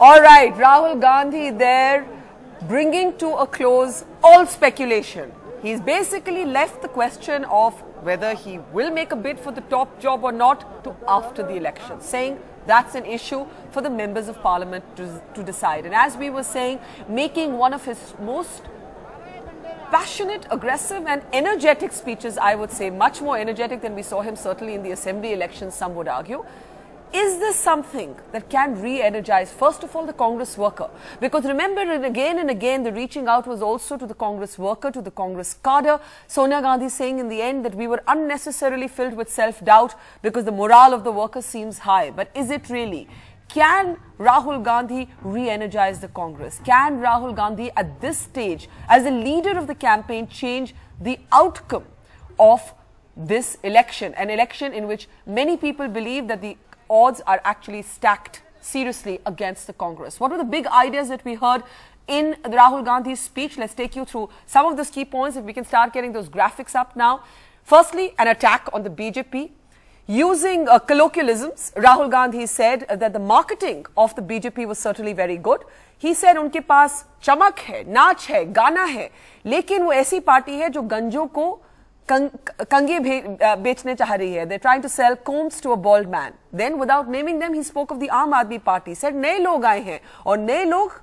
All right, Rahul Gandhi there, bringing to a close all speculation. He's basically left the question of whether he will make a bid for the top job or not to after the election, saying that's an issue for the members of parliament to decide. And as we were saying, making one of his most passionate, aggressive and energetic speeches, I would say, much more energetic than we saw him certainly in the assembly elections, some would argue. Is this something that can re-energize, first of all, the Congress worker? Because remember, again and again, the reaching out was also to the Congress worker, to the Congress cadre. Sonia Gandhi saying in the end that we were unnecessarily filled with self-doubt because the morale of the workers seems high. But is it really? Can Rahul Gandhi re-energize the Congress? Can Rahul Gandhi at this stage, as a leader of the campaign, change the outcome of this election? An election in which many people believe that the odds are actually stacked seriously against the Congress. What were the big ideas that we heard in Rahul Gandhi's speech? Let's take you through some of those key points if we can start getting those graphics up now. Firstly, an attack on the BJP. Using colloquialisms, Rahul Gandhi said that the marketing of the BJP was certainly very good. He said उनके पास चमक है, नाच है, गाना है, लेकिन वो ऐसी पार्टी है जो गंजों को कंगे बेचने चाह रही है. They're trying to sell combs to a bald man. Then, without naming them, he spoke of the Aam Aadmi Party. Said नए लोग आए हैं और नए लोग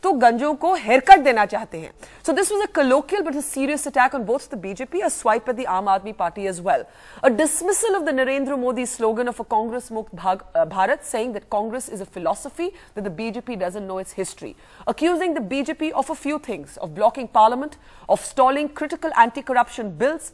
तो गंजों को haircut देना चाहते हैं. So this was a colloquial but a serious attack on both the BJP, a swipe at the Aam Aadmi Party as well. A dismissal of the Narendra Modi slogan of a Congress Mukt Bharat, saying that Congress is a philosophy, that the BJP doesn't know its history. Accusing the BJP of a few things: of blocking parliament, of stalling critical anti-corruption bills,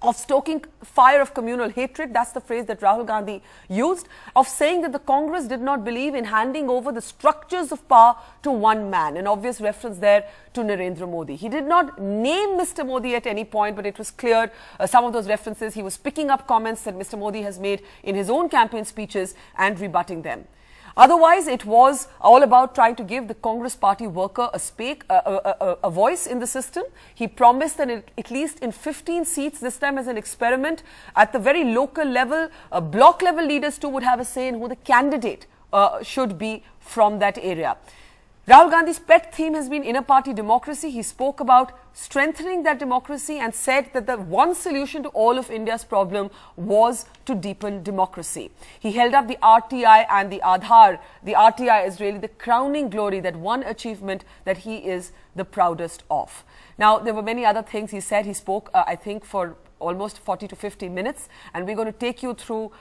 of stoking fire of communal hatred, that's the phrase that Rahul Gandhi used, of saying that the Congress did not believe in handing over the structures of power to one man, an obvious reference there to Narendra Modi. He did not name Mr. Modi at any point, but it was clear some of those references, he was picking up comments that Mr. Modi has made in his own campaign speeches and rebutting them. Otherwise, it was all about trying to give the Congress party worker a voice in the system. He promised that at least in 15 seats, this time as an experiment, at the very local level, block level leaders too would have a say in who the candidate should be from that area. Rahul Gandhi's pet theme has been inner party democracy. He spoke about strengthening that democracy and said that the one solution to all of India's problem was to deepen democracy. He held up the RTI and the Aadhaar. The RTI is really the crowning glory, that one achievement that he is the proudest of. Now, there were many other things he said. He spoke, I think, for almost 40 to 50 minutes, and we're going to take you through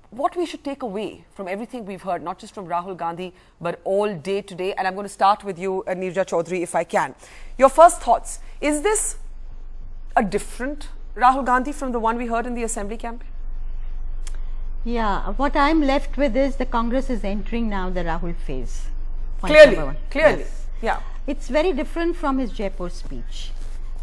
what we should take away from everything we've heard, not just from Rahul Gandhi, but all day today. And I'm going to start with you, Neerja Chaudhary, if I can. Your first thoughts. Is this a different Rahul Gandhi from the one we heard in the assembly campaign? Yeah, what I'm left with is the Congress is entering now the Rahul phase. Clearly. Yes. Yeah. It's very different from his Jaipur speech.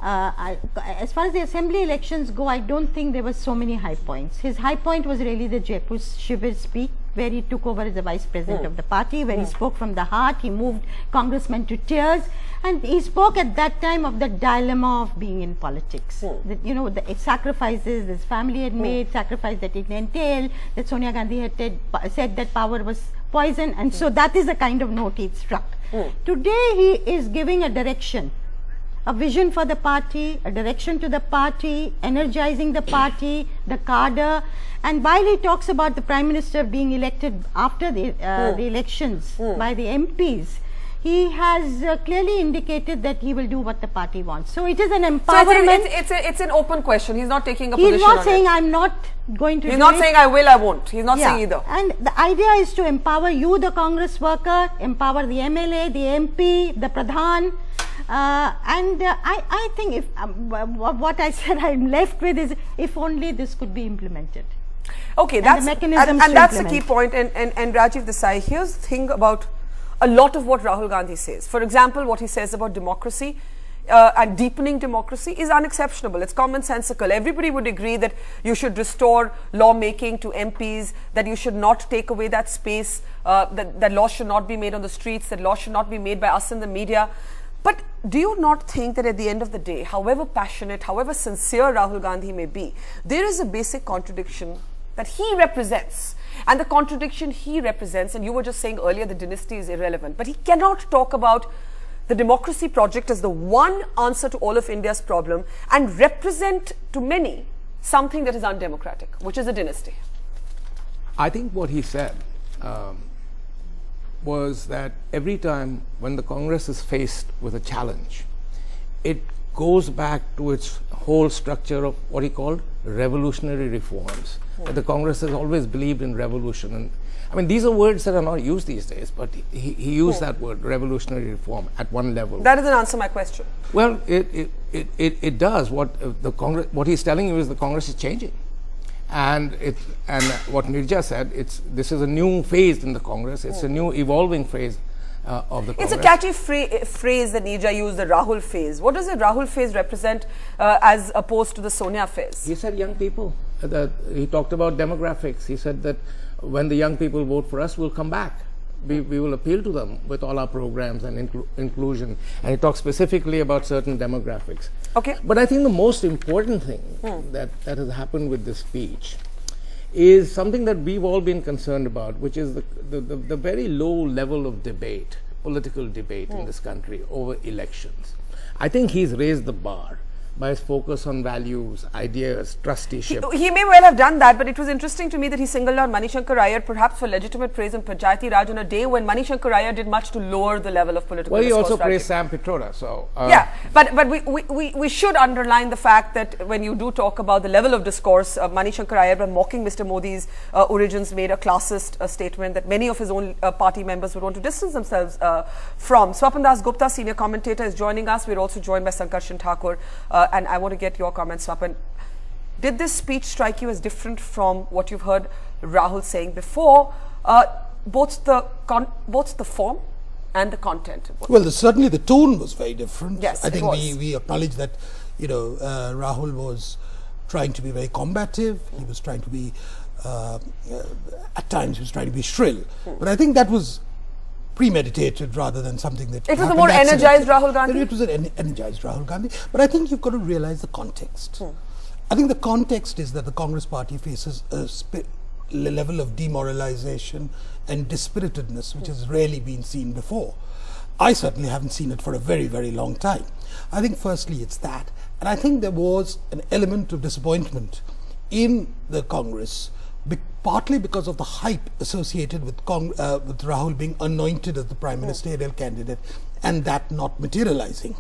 As far as the assembly elections go, I don't think there were so many high points. His high point was really the Jaipur Shivir speech, where he took over as the vice president of the party, where he spoke from the heart. He moved congressmen to tears, and he spoke at that time of the dilemma of being in politics. That, you know, the sacrifices his family had made, sacrifice that it entailed, that Sonia Gandhi had said that power was poison, and so that is the kind of note he struck. Today he is giving a direction, a vision for the party, a direction to the party, energizing the party, the cadre. And while he talks about the Prime Minister being elected after the elections by the MPs, he has clearly indicated that he will do what the party wants. So it is an empowerment. So it's an open question. He's not taking a position on it. He's not saying I'm not going to do it. He's not saying I will, I won't. He's not saying either. And the idea is to empower you, the Congress worker, empower the MLA, the MP, the Pradhan. I think if what I said I'm left with is if only this could be implemented. Okay, that's the key point. And Rajiv Desai, here's the thing about a lot of what Rahul Gandhi says. For example, what he says about democracy and deepening democracy is unexceptionable. It's commonsensical. Everybody would agree that you should restore lawmaking to MPs, that you should not take away that space, that laws should not be made on the streets, that laws should not be made by us in the media. But do you not think that at the end of the day, however passionate, however sincere Rahul Gandhi may be, there is a basic contradiction that he represents? and the contradiction he represents. And you were just saying earlier the dynasty is irrelevant, but he cannot talk about the democracy project as the one answer to all of India's problem and represent to many something that is undemocratic, which is a dynasty. I think what he said was that every time when the Congress is faced with a challenge, it goes back to its whole structure of what he called revolutionary reforms. That the Congress has always believed in revolution. And I mean, these are words that are not used these days, but he used that word, revolutionary reform, at one level. That doesn't answer my question. Well, it does. What he's telling you is the Congress is changing. And what Nirja said, this is a new phase in the Congress. It's a new evolving phase of the Congress. It's a catchy phrase that Nirja used, the Rahul phase. What does the Rahul phase represent as opposed to the Sonia phase? He said young people. He talked about demographics. He said that when the young people vote for us, we'll come back. We will appeal to them with all our programs and inclusion. And he talked specifically about certain demographics. Okay. But I think the most important thing that has happened with this speech is something that we've all been concerned about, which is the very low level of debate, political debate in this country over elections. I think he's raised the bar by his focus on values, ideas, trusteeship. He may well have done that, but it was interesting to me that he singled out Manishankar Iyer perhaps for legitimate praise in Panchayati Raj on a day when Manishankar Iyer did much to lower the level of political discourse. Well, he also praised Sam Pitroda. So yeah, but we should underline the fact that when you do talk about the level of discourse, Manishankar Iyer, by mocking Mr. Modi's origins, made a classist statement that many of his own party members would want to distance themselves from. Swapan Das Gupta, senior commentator, is joining us. We're also joined by Sankarshan Thakur. And I want to get your comments, Swapan. Did this speech strike you as different from what you've heard Rahul saying before, both the form and the content? Well, certainly the tone was very different. Yes, I think we acknowledge that, Rahul was trying to be very combative. He was trying to be, at times, he was trying to be shrill. But I think that was premeditated rather than something that it was a more energized Rahul Gandhi? It was an energized Rahul Gandhi. But I think you've got to realize the context. I think the context is that the Congress party faces a level of demoralization and dispiritedness which has rarely been seen before. I certainly haven't seen it for a very, very long time. I think firstly it's that. And I think there was an element of disappointment in the Congress, partly because of the hype associated with Rahul being anointed as the prime ministerial candidate and that not materializing.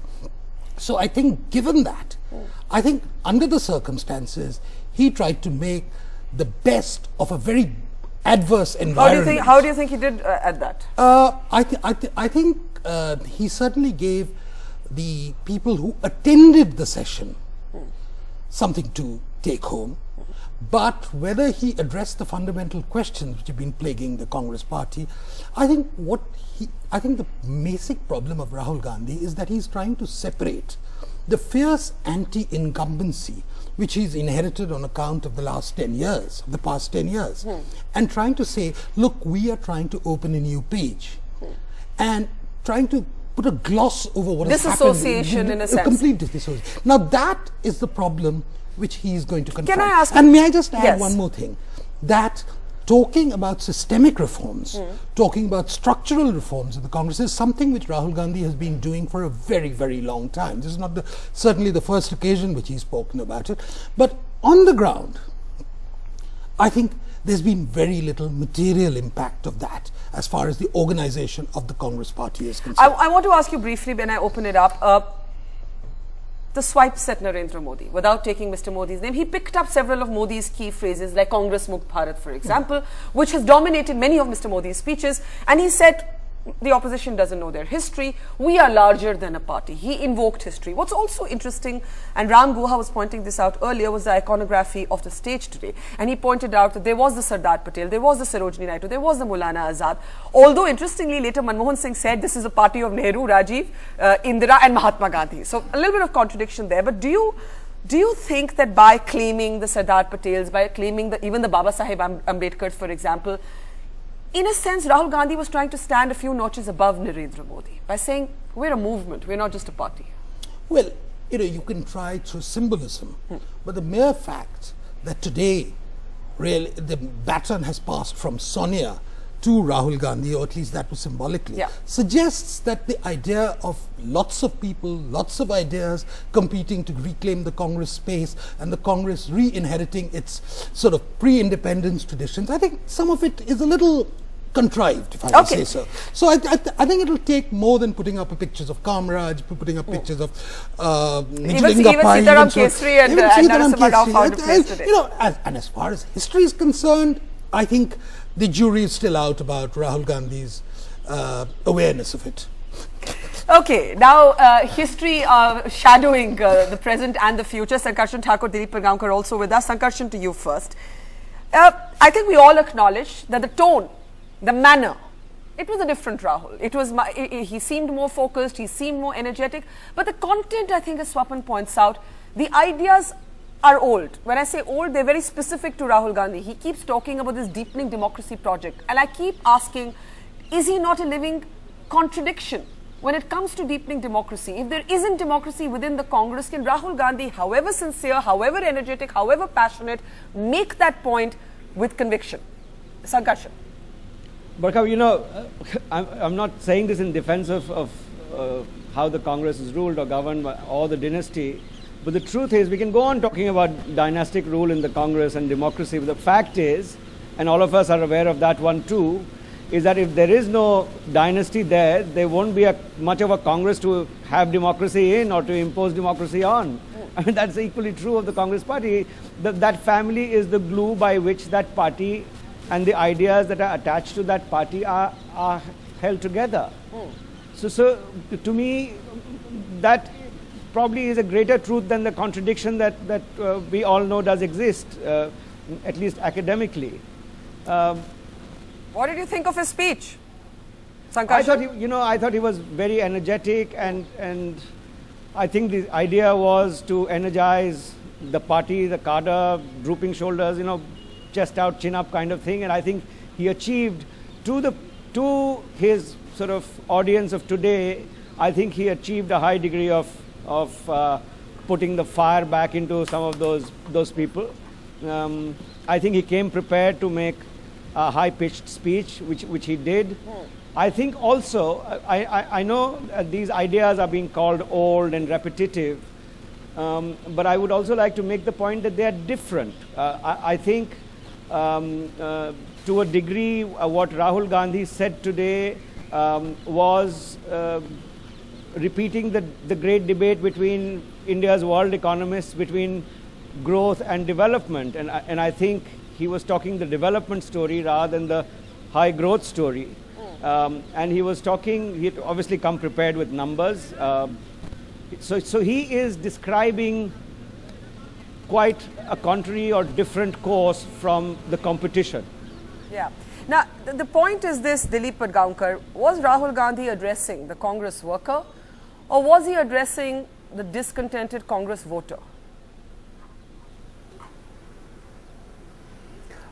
So I think given that, I think under the circumstances, he tried to make the best of a very adverse environment. How do you think he did at that? I think he certainly gave the people who attended the session something to take home. But whether he addressed the fundamental questions which have been plaguing the Congress party, I think the basic problem of Rahul Gandhi is that he's trying to separate the fierce anti-incumbency which he's inherited on account of the last 10 years, the past 10 years, and trying to say, look, we are trying to open a new page, and trying to put a gloss over what has happened. Disassociation in a sense. Complete disassociation. Now that is the problem which he is going to confront. Can I ask? And may I just add one more thing? That talking about systemic reforms, talking about structural reforms in the Congress is something which Rahul Gandhi has been doing for a very, very long time. This is not certainly the first occasion which he's spoken about it. But on the ground, I think there's been very little material impact of that as far as the organization of the Congress party is concerned. I want to ask you briefly when I open it up. The swipes at Narendra Modi, without taking Mr. Modi's name, he picked up several of Modi's key phrases like Congress Mukt Bharat, for example, which has dominated many of Mr. Modi's speeches, and he said the opposition doesn't know their history, we are larger than a party. He invoked history. What's also interesting, and Ram Guha was pointing this out earlier, was the iconography of the stage today, and he pointed out that there was the Sardar Patel, there was the Sarojini Naidu, there was the Maulana Azad, although interestingly later Manmohan Singh said this is a party of Nehru, Rajiv, Indira and Mahatma Gandhi. So a little bit of contradiction there, but do you think that by claiming the Sardar Patels, by claiming even the Baba Saheb Ambedkars, for example, in a sense, Rahul Gandhi was trying to stand a few notches above Narendra Modi by saying, we're a movement, we're not just a party? Well, you can try through symbolism, but the mere fact that today really the baton has passed from Sonia to Rahul Gandhi, or at least that was symbolically, suggests that the idea of lots of people, lots of ideas competing to reclaim the Congress space and the Congress re-inheriting its sort of pre-independence traditions, I think some of it is a little contrived, if I may say so. So I think it will take more than putting up pictures of Kamraj, putting up pictures of even Sitaram Kesri and Narasimha Rao found a place today. You know, and as far as history is concerned, I think the jury is still out about Rahul Gandhi's awareness of it. Okay, now history shadowing the present and the future. Sankarshan Thakur, Dilip Pargaonkar also with us. Sankarshan, to you first. I think we all acknowledge that the tone, the manner, it was a different Rahul. It was he seemed more focused, he seemed more energetic. But the content, I think, as Swapan points out, the ideas are old. When I say old, they're very specific to Rahul Gandhi. He keeps talking about this deepening democracy project. And I keep asking, is he not a living contradiction when it comes to deepening democracy? If there isn't democracy within the Congress, can Rahul Gandhi, however sincere, however energetic, however passionate, make that point with conviction? Sankarshan. Barkha, you know, I'm not saying this in defense of how the Congress is ruled or governed or the dynasty. But the truth is, we can go on talking about dynastic rule in the Congress and democracy. But the fact is, and all of us are aware of that one too, is that if there is no dynasty there won't be much of a Congress to have democracy in or to impose democracy on. I mean, that's equally true of the Congress party. That family is the glue by which that party and the ideas that are attached to that party are held together. So to me, that probably is a greater truth than the contradiction that we all know does exist, at least academically. What did you think of his speech, Sankarshan? I thought he was very energetic, and I think the idea was to energize the party, the cadre, drooping shoulders, chest out, chin up kind of thing. And I think he achieved to his sort of audience of today, I think he achieved a high degree of putting the fire back into some of those people. I think he came prepared to make a high-pitched speech, which he did. I think also, I know these ideas are being called old and repetitive, but I would also like to make the point that they are different. I think to a degree what Rahul Gandhi said today was repeating the great debate between India's world economists between growth and development, and I think he was talking the development story rather than the high growth story. And he was talking, he had obviously come prepared with numbers. So he is describing quite a contrary or different course from the competition. Yeah. Now, the point is this, Dilip Pargaonkar, was Rahul Gandhi addressing the Congress worker, or was he addressing the discontented Congress voter?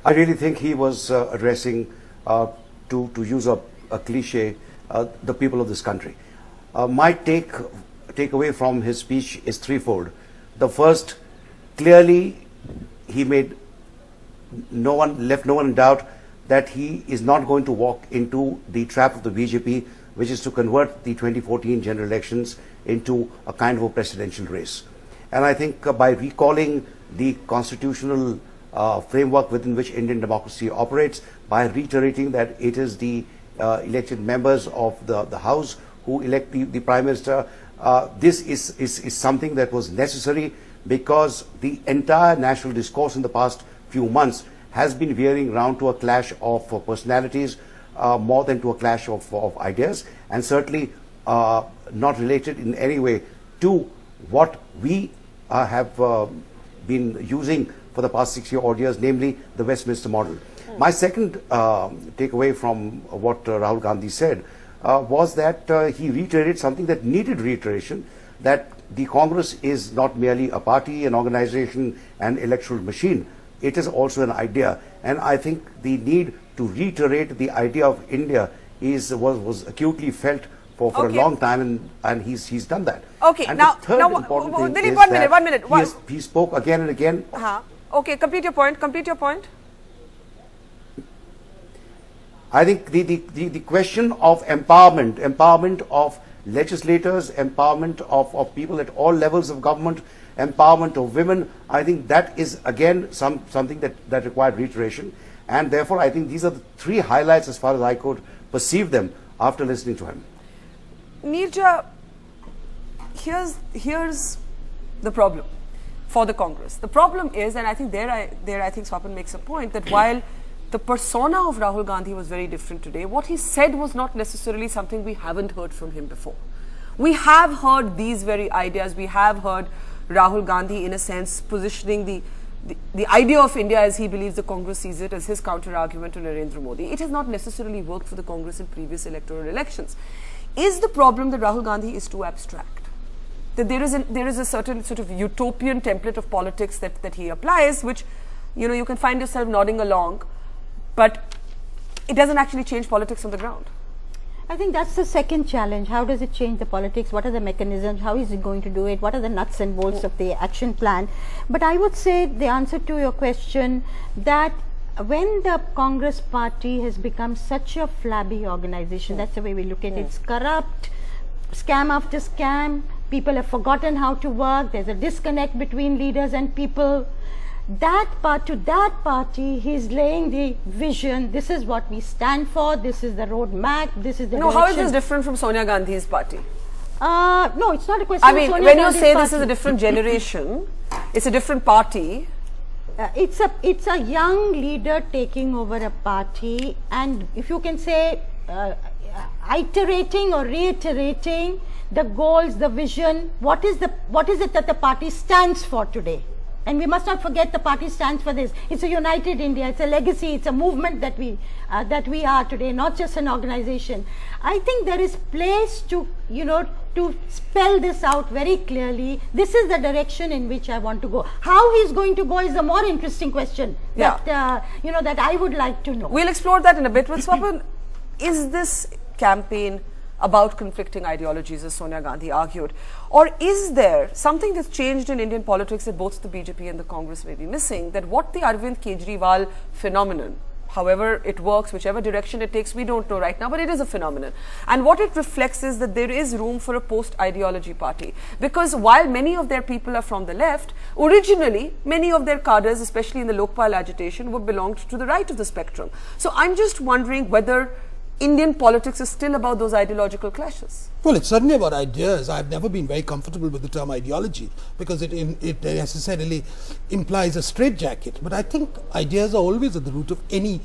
I really think he was addressing, to use a cliche, the people of this country. My takeaway from his speech is threefold. The first, clearly, he made left no one in doubt that he is not going to walk into the trap of the BJP, which is to convert the 2014 general elections into a kind of a presidential race. And I think by recalling the constitutional framework within which Indian democracy operates, by reiterating that it is the elected members of the House who elect the Prime Minister, this is something that was necessary, because the entire national discourse in the past few months has been veering round to a clash of personalities more than to a clash of ideas, and certainly not related in any way to what we have been using for the past 6 odd years, namely the Westminster model. My second takeaway from what Rahul Gandhi said was that he reiterated something that needed reiteration, that the Congress is not merely a party, an organization, an electoral machine. It is also an idea, and I think the need to reiterate the idea of India was acutely felt for a long time, and he's done that. Okay, and now, the third important thing Dilip, is one minute. he spoke again and again. Okay, complete your point. I think the question of empowerment of legislators, empowerment of people at all levels of government, empowerment of women, I think that is again something that required reiteration. And therefore, I think these are the three highlights as far as I could perceive them after listening to him. Neerja, here's the problem for the Congress. The problem is, and I think I think Swapan makes a point, that while the persona of Rahul Gandhi was very different today, what he said was not necessarily something we haven't heard from him before. We have heard these very ideas. We have heard Rahul Gandhi, in a sense, positioning the idea of India as he believes the Congress sees it, as his counter-argument to Narendra Modi. It has not necessarily worked for the Congress in previous electoral elections. Is the problem that Rahul Gandhi is too abstract? That there is a certain sort of utopian template of politics that he applies, which, you know, you can find yourself nodding along, but it doesn't actually change politics on the ground. I think that's the second challenge. How does it change the politics? What are the mechanisms? How is it going to do it? What are the nuts and bolts of the action plan? But I would say the answer to your question, that when the Congress party has become such a flabby organization, that's the way we look at it. It's corrupt, scam after scam, people have forgotten how to work, there's a disconnect between leaders and people. That party, he's laying the vision. This is what we stand for. This is the roadmap. This is the direction. How is this different from Sonia Gandhi's party? No, it's not a question. I mean, of Sonia when Gandhi's you say party. this is a different generation, it's a different party. It's a young leader taking over a party, and if you can say, iterating or reiterating the goals, the vision. What is it that the party stands for today? And we must not forget the party stands for this. It's a united India. It's a legacy. It's a movement that we are today, not just an organization. I think there is place to, to spell this out very clearly. This is the direction in which I want to go. How he's going to go is a more interesting question that, that I would like to know. We'll explore that in a bit with Swapan. Is this campaign about conflicting ideologies, as Sonia Gandhi argued? Or is there something that's changed in Indian politics that both the BJP and the Congress may be missing, that what the Arvind Kejriwal phenomenon, however it works, whichever direction it takes, we don't know right now, but it is a phenomenon. And what it reflects is that there is room for a post-ideology party. Because while many of their people are from the left, originally, many of their cadres, especially in the Lokpal agitation, were belonged to the right of the spectrum. So I'm just wondering whether Indian politics is still about those ideological clashes. Well, it's certainly about ideas. I've never been very comfortable with the term ideology because it necessarily implies a straitjacket. But I think ideas are always at the root of any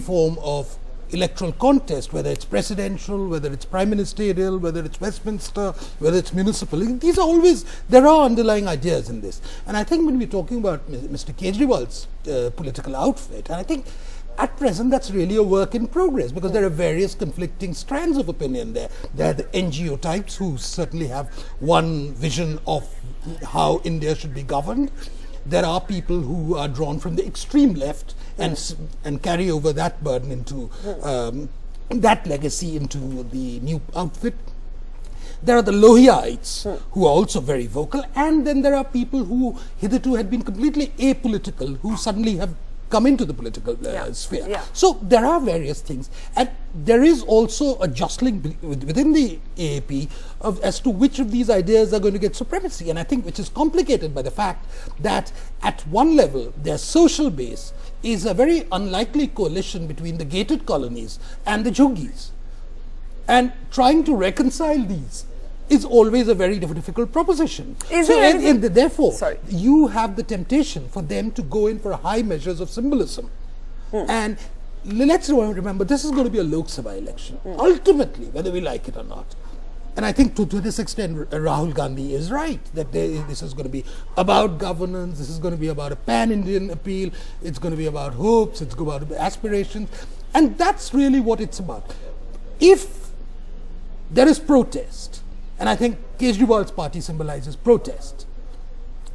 form of electoral contest, whether it's presidential, whether it's prime ministerial, whether it's Westminster, whether it's municipal. These are always, there are underlying ideas in this. And I think when we're talking about Mr. Kejriwal's political outfit, and I think at present, that's really a work in progress because there are various conflicting strands of opinion there. There are the NGO types who certainly have one vision of how India should be governed. There are people who are drawn from the extreme left and carry over that burden into that legacy into the new outfit. There are the Lohiaites who are also very vocal, and then there are people who hitherto had been completely apolitical who suddenly have come into the political sphere. Yeah. So there are various things, and there is also a jostling within the AAP as to which of these ideas are going to get supremacy, and I think which is complicated by the fact that at one level their social base is a very unlikely coalition between the gated colonies and the Jhuggies, and trying to reconcile these is always a very difficult proposition. Therefore, you have the temptation for them to go in for high measures of symbolism. And let's remember, this is going to be a Lok Sabha election, ultimately, whether we like it or not. And I think to this extent, Rahul Gandhi is right, that this is going to be about governance, this is going to be about a pan-Indian appeal, it's going to be about hopes, it's going to be about aspirations, and that's really what it's about. If there is protest, and I think Kejriwal's party symbolizes protest,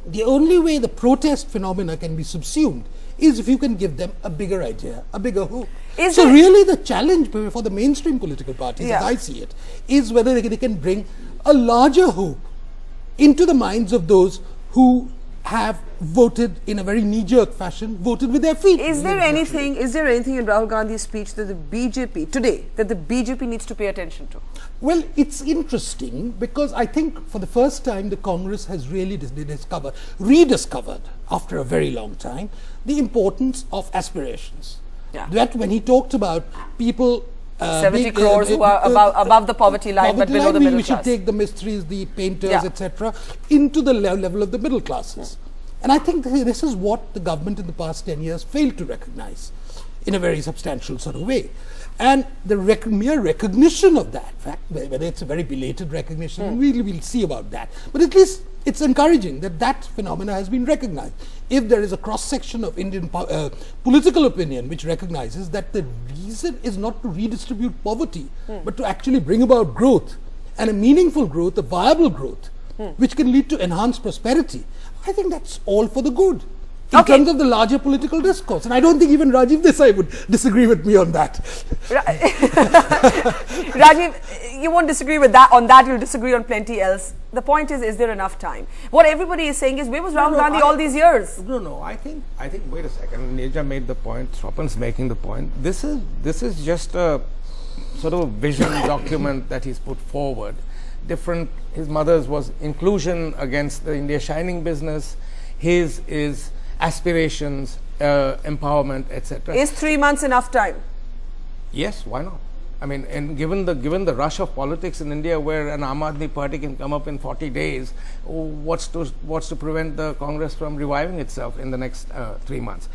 the only way the protest phenomena can be subsumed is if you can give them a bigger idea, a bigger hope. So really the challenge for the mainstream political parties, as I see it, is whether they can bring a larger hope into the minds of those who have voted in a very knee-jerk fashion, voted with their feet. Is there anything in Rahul Gandhi's speech that the BJP, today, that the BJP needs to pay attention to? Well, it's interesting because I think for the first time the Congress has really rediscovered after a very long time, the importance of aspirations. Yeah. That when he talked about people 70 crores who are above the poverty line but below the middle we class. should take the mistries, the painters, Yeah. etc., into the level of the middle classes. And I think this is what the government in the past 10 years failed to recognize in a very substantial sort of way. And the mere recognition of that fact, whether it's a very belated recognition, we'll see about that. But at least it's encouraging that that phenomena has been recognized. If there is a cross-section of Indian political opinion which recognizes that the reason is not to redistribute poverty, but to actually bring about growth, and a meaningful growth, a viable growth, which can lead to enhanced prosperity, I think that's all for the good. In terms of the larger political discourse. And I don't think even Rajiv Desai would disagree with me on that. Rajiv, you won't disagree with that. On that, you'll disagree on plenty else. The point is there enough time? What everybody is saying is, where was Rahul Gandhi all these years? No, I think, wait a second, Neja made the point, Swapan's making the point. This is just a sort of a vision document that he's put forward. His mother's was inclusion against the India Shining business. His is aspirations, empowerment, etc. Is 3 months enough time? Yes, why not? I mean, and given the rush of politics in India, where an Aam Aadmi party can come up in 40 days, what's to prevent the Congress from reviving itself in the next 3 months?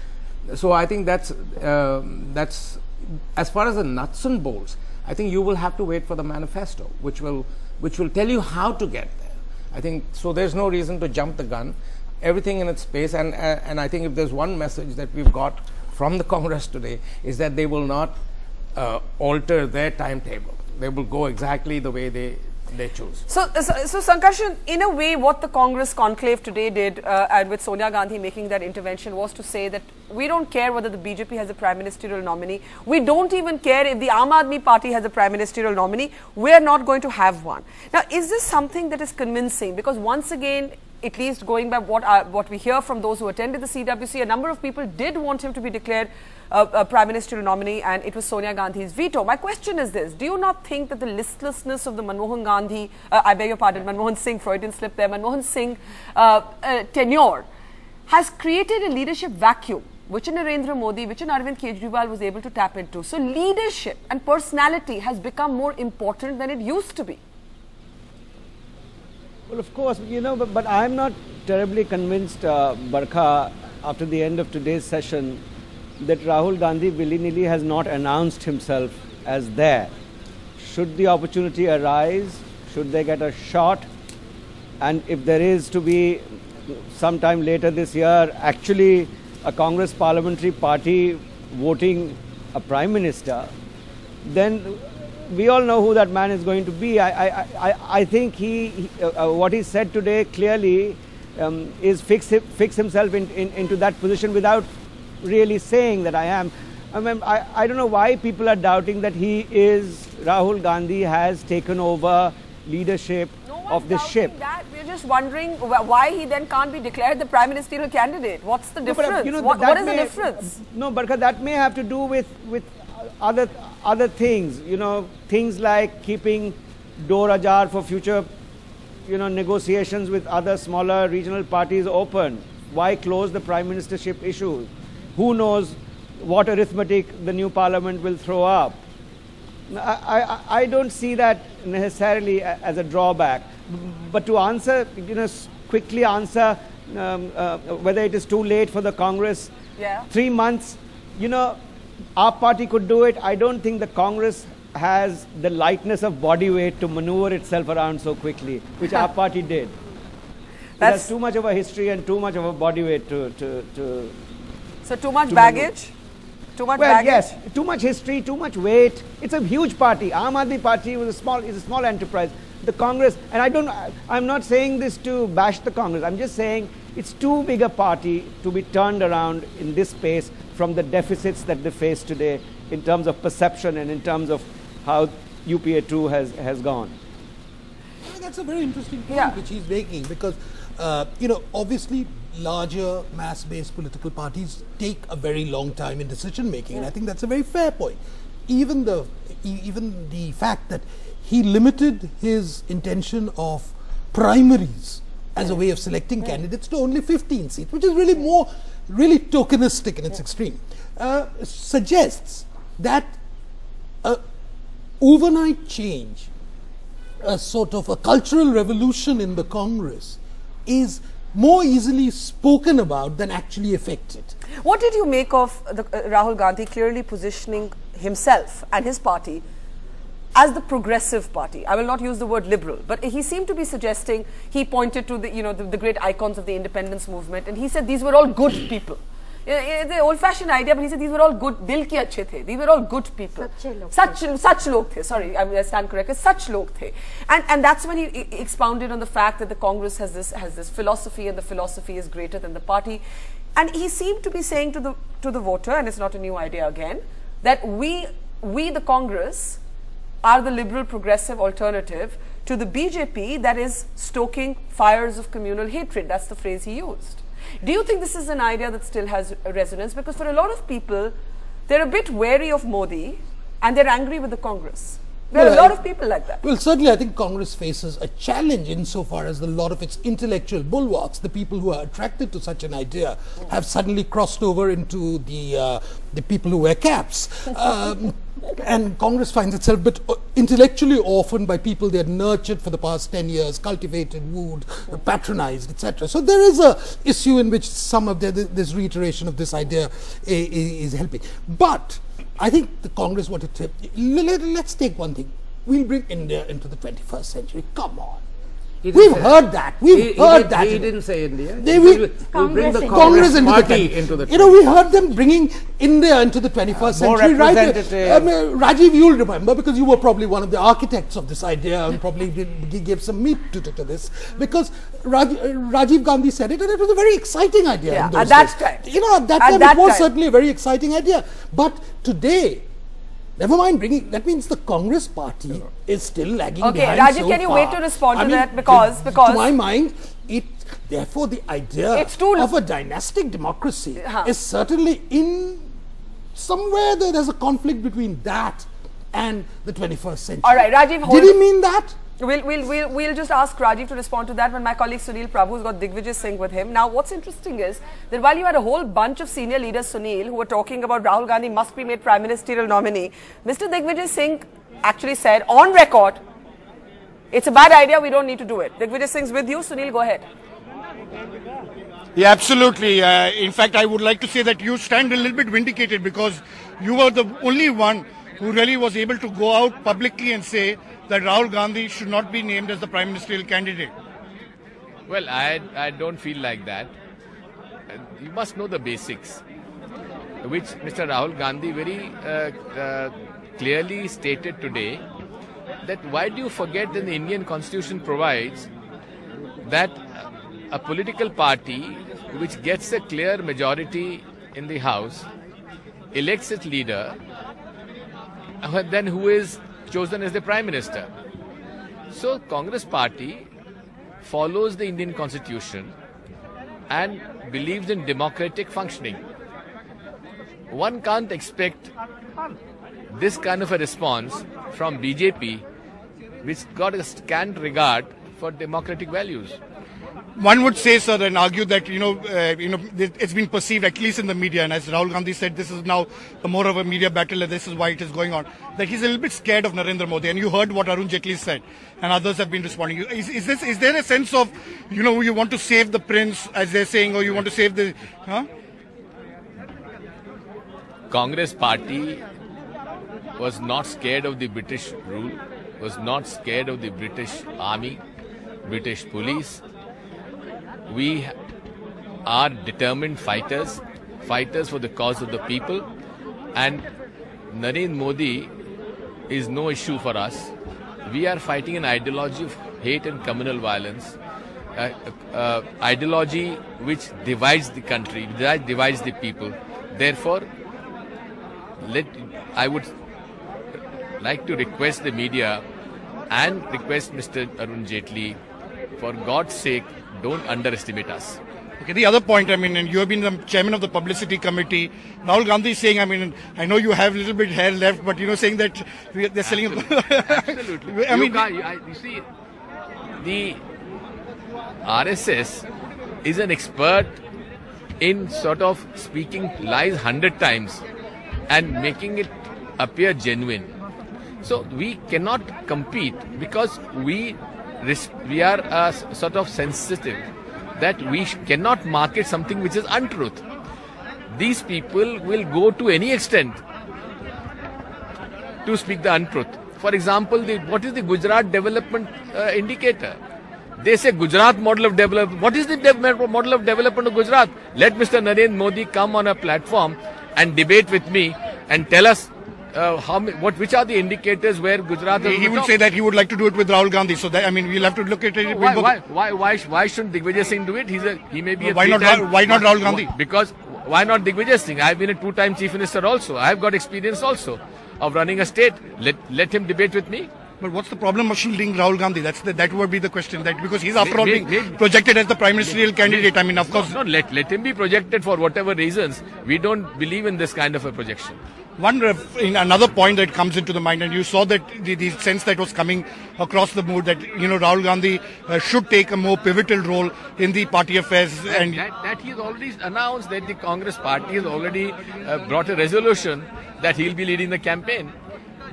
So I think that's as far as the nuts and bolts. I think you will have to wait for the manifesto, which will tell you how to get there. I think so. There's no reason to jump the gun. Everything in its space, and I think if there's one message that we've got from the Congress today, is that they will not alter their timetable. They will go exactly the way they choose. So Sankarshan, in a way, what the Congress conclave today did, and with Sonia Gandhi making that intervention, was to say that we don't care whether the BJP has a prime ministerial nominee. We don't even care if the Aam Aadmi party has a prime ministerial nominee. We're not going to have one. Now, is this something that is convincing? Because once again, at least going by what we hear from those who attended the CWC, a number of people did want him to be declared a prime ministerial nominee, and it was Sonia Gandhi's veto. My question is this: do you not think that the listlessness of the Manmohan Singh, Freudian slip there, Manmohan Singh tenure has created a leadership vacuum, which Narendra Modi, which Arvind Kejriwal was able to tap into? So leadership and personality has become more important than it used to be. Well, of course, but I'm not terribly convinced, Barkha, after the end of today's session, that Rahul Gandhi willy-nilly has not announced himself as there. Should the opportunity arise, should they get a shot, and if there is to be sometime later this year actually a Congress parliamentary party voting a prime minister, then we all know who that man is going to be. I think what he said today clearly is fix himself into that position without really saying that I am. I don't know why people are doubting that Rahul Gandhi has taken over leadership of this ship. We're just wondering why he then can't be declared the prime ministerial candidate. What's the difference? What is the difference? No, Barkha, that may have to do with other things, things like keeping door ajar for future, negotiations with other smaller regional parties open. Why close the prime ministership issue? Who knows what arithmetic the new parliament will throw up? I don't see that necessarily as a drawback. But to answer, quickly answer whether it is too late for the Congress, 3 months, our party could do it. I don't think the Congress has the lightness of body weight to maneuver itself around so quickly, which our party did. It has too much of a history and too much of a body weight to So too much baggage? Too much baggage? Yes, too much history, too much weight. It's a huge party. Aam Aadmi party is a small enterprise. The Congress, and I'm not saying this to bash the Congress. I'm just saying it's too big a party to be turned around in this space from the deficits that they face today in terms of perception and in terms of how UPA 2 has gone. That's a very interesting point which he's making, because obviously larger mass-based political parties take a very long time in decision making, and I think that's a very fair point. Even the fact that he limited his intention of primaries as a way of selecting candidates to only 15 seats, which is really tokenistic in its extreme, suggests that overnight change, a sort of a cultural revolution in the Congress, is more easily spoken about than actually effected. What did you make of Rahul Gandhi clearly positioning himself and his party as the progressive party? I will not use the word liberal, but he seemed to be suggesting, he pointed to the great icons of the independence movement, and he said these were all good people. It's an old-fashioned idea, but he said these were all good, dil ke achhe the. These were all good people. Such log the. Sorry, I stand corrected. Such log the. And that's when he expounded on the fact that the Congress has this philosophy, and the philosophy is greater than the party. And he seemed to be saying to the voter, and it's not a new idea again, that we the Congress are the liberal progressive alternative to the BJP that is stoking fires of communal hatred. That's the phrase he used. Do you think this is an idea that still has resonance? Because for a lot of people, they're a bit wary of Modi and they're angry with the Congress. There are a lot of people like that. Well, certainly I think Congress faces a challenge insofar as a lot of its intellectual bulwarks, the people who are attracted to such an idea, have suddenly crossed over into the people who wear caps. And Congress finds itself a bit intellectually orphaned by people they had nurtured for the past 10 years, cultivated, wooed, patronized, etc. So there is a issue in which some of this reiteration of this idea is helping. But I think the Congress wanted to, let's take one thing. We'll bring India into the 21st century. Come on. We've heard that. We've heard that. He didn't say India. We'll bring the Congress party into the we heard them bringing India into the 21st century. Right? Rajiv, you'll remember, because you were probably one of the architects of this idea and probably gave some meat to this, because Rajiv Gandhi said it, and it was a very exciting idea. Yeah, at that time. At that time it was certainly a very exciting idea. But today, never mind bringing, that means the Congress party is still lagging behind. Okay, Rajiv, can you wait to respond to that? Because to my mind, therefore the idea of a dynastic democracy is certainly in somewhere there's a conflict between that and the 21st century. All right, Rajiv, did he mean that? We'll just ask Rajiv to respond to that when my colleague Sunil Prabhu's got Digvijay Singh with him. Now, what's interesting is that while you had a whole bunch of senior leaders, Sunil, who were talking about Rahul Gandhi must be made prime ministerial nominee, Mr. Digvijay Singh actually said on record, it's a bad idea, we don't need to do it. Digvijay Singh's with you. Sunil, go ahead. Yeah, absolutely. In fact, I would like to say that you stand a little bit vindicated, because you were the only one who really was able to go out publicly and say that Rahul Gandhi should not be named as the prime ministerial candidate. Well, I don't feel like that. You must know the basics, which Mr. Rahul Gandhi very clearly stated today, that why do you forget that the Indian Constitution provides that a political party which gets a clear majority in the House elects its leader, then who is chosen as the Prime Minister. So Congress party follows the Indian Constitution and believes in democratic functioning. One can't expect this kind of a response from BJP, which got a scant regard for democratic values. One would say, sir, and argue that it's been perceived, at least in the media, and as Rahul Gandhi said, this is now more of a media battle, and this is why it is going on, that he's a little bit scared of Narendra Modi. And you heard what Arun Jaitley said, and others have been responding. Is there a sense of, you want to save the prince, as they're saying, or you want to save the, Congress party was not scared of the British rule, was not scared of the British army, British police. We are determined fighters for the cause of the people, and Narendra Modi is no issue for us. We are fighting an ideology of hate and communal violence, ideology which divides the country, divides the people. Therefore, I would like to request the media and request Mr. Arun Jaitley, for God's sake, don't underestimate us. Okay, the other point, I mean, and you have been the chairman of the publicity committee. Rahul Gandhi is saying, I mean, I know you have a little bit hair left, but saying that they're selling. Absolutely. I mean, you see, the RSS is an expert in sort of speaking lies 100 times and making it appear genuine. So we cannot compete because we are sort of sensitive that we cannot market something which is untruth. These people will go to any extent to speak the untruth. For example, what is the Gujarat development indicator? They say Gujarat model of development. What is the model of development of Gujarat? Let Mr. Narendra Modi come on a platform and debate with me and tell us which are the indicators where Gujarat. He would say that he would like to do it with Rahul Gandhi. So that, I mean, we'll have to look at it. Why shouldn't Digvijay Singh do it? He may be. Why not Rahul Gandhi? Because why not Digvijay Singh? I've been a 2-time chief minister also. I've got experience also of running a state. Let him debate with me. But what's the problem of shielding Rahul Gandhi? That would be the question. That because he's after all being projected as the prime ministerial candidate. I mean, of course. No, let him be projected for whatever reasons. We don't believe in this kind of a projection. Another point that comes into the mind, and you saw that the sense that was coming across the mood that Rahul Gandhi should take a more pivotal role in the party affairs, and that he's already announced that the Congress party has already brought a resolution that he'll be leading the campaign.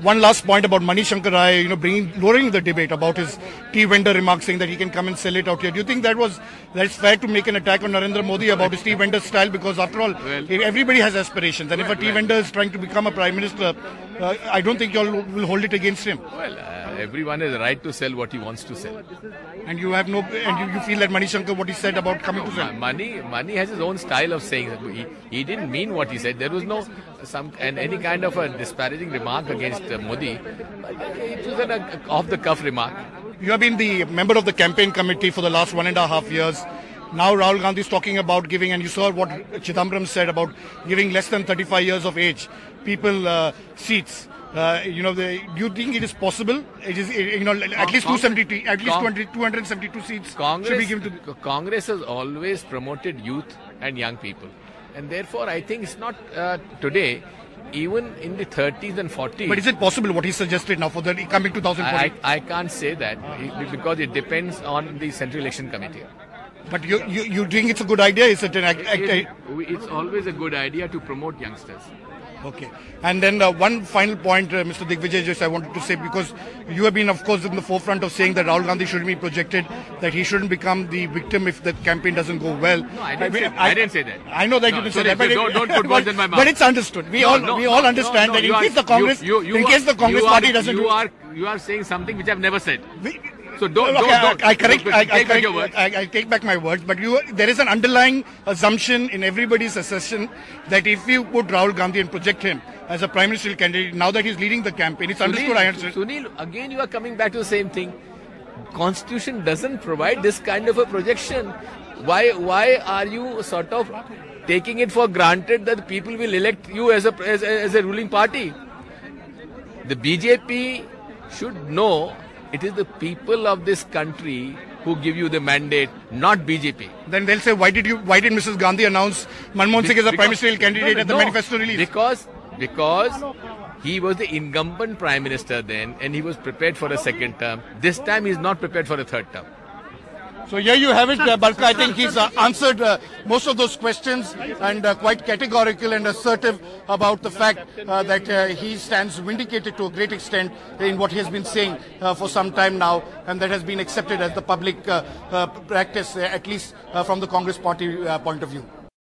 One last point about Mani Shankar Rai, lowering the debate about his tea vendor remark, saying that he can come and sell it out here. Do you think that's fair to make an attack on Narendra Modi about his tea vendor style? Because after all, everybody has aspirations, and if a tea vendor is trying to become a prime minister, I don't think you all will hold it against him. Well, everyone has a right to sell what he wants to sell. And you have you feel that Mani Shankar, what he said about coming to sell? Mani has his own style of saying that. He didn't mean what he said. There was no any kind of a disparaging remark against Modi. It was an off-the-cuff remark. You have been the member of the campaign committee for the last 1.5 years. Now Rahul Gandhi is talking about giving, and you saw what Chidambaram said about giving less than 35 years of age people seats. Do you think it is possible? It is, at least 272 seats should be given to. Congress has always promoted youth and young people, and therefore I think it's not today. Even in the 30s and 40s. But is it possible what he suggested now for the coming 2040? I can't say that because it depends on the Central Election Committee. But you think it's a good idea? Is it it's always a good idea to promote youngsters. Okay. And then one final point, Mr. Digvijay, just I wanted to say, because you have been, of course, in the forefront of saying that Rahul Gandhi shouldn't be projected, that he shouldn't become the victim if the campaign doesn't go well. No, I didn't say that. I know that you didn't say that, but don't put words in my mouth. But it's understood. We all understand that in case the Congress party doesn't do. You are saying something which I've never said. So I take back my words, but there is an underlying assumption in everybody's assertion that if you put Rahul Gandhi and project him as a prime ministerial candidate, now that he's leading the campaign, it's understood. I understand. Sunil, again you are coming back to the same thing. Constitution doesn't provide this kind of a projection. Why are you sort of taking it for granted that people will elect you as a ruling party? The BJP should know it is the people of this country who give you the mandate, not BJP. Then they'll say, why did Mrs. Gandhi announce Manmohan Singh as a prime ministerial candidate at the manifesto release? Because he was the incumbent prime minister then, and he was prepared for a second term. This time he is not prepared for a third term. So here you have it, Balka. I think he's answered most of those questions and quite categorical and assertive about the fact that he stands vindicated to a great extent in what he has been saying for some time now, and that has been accepted as the public practice, at least from the Congress party point of view.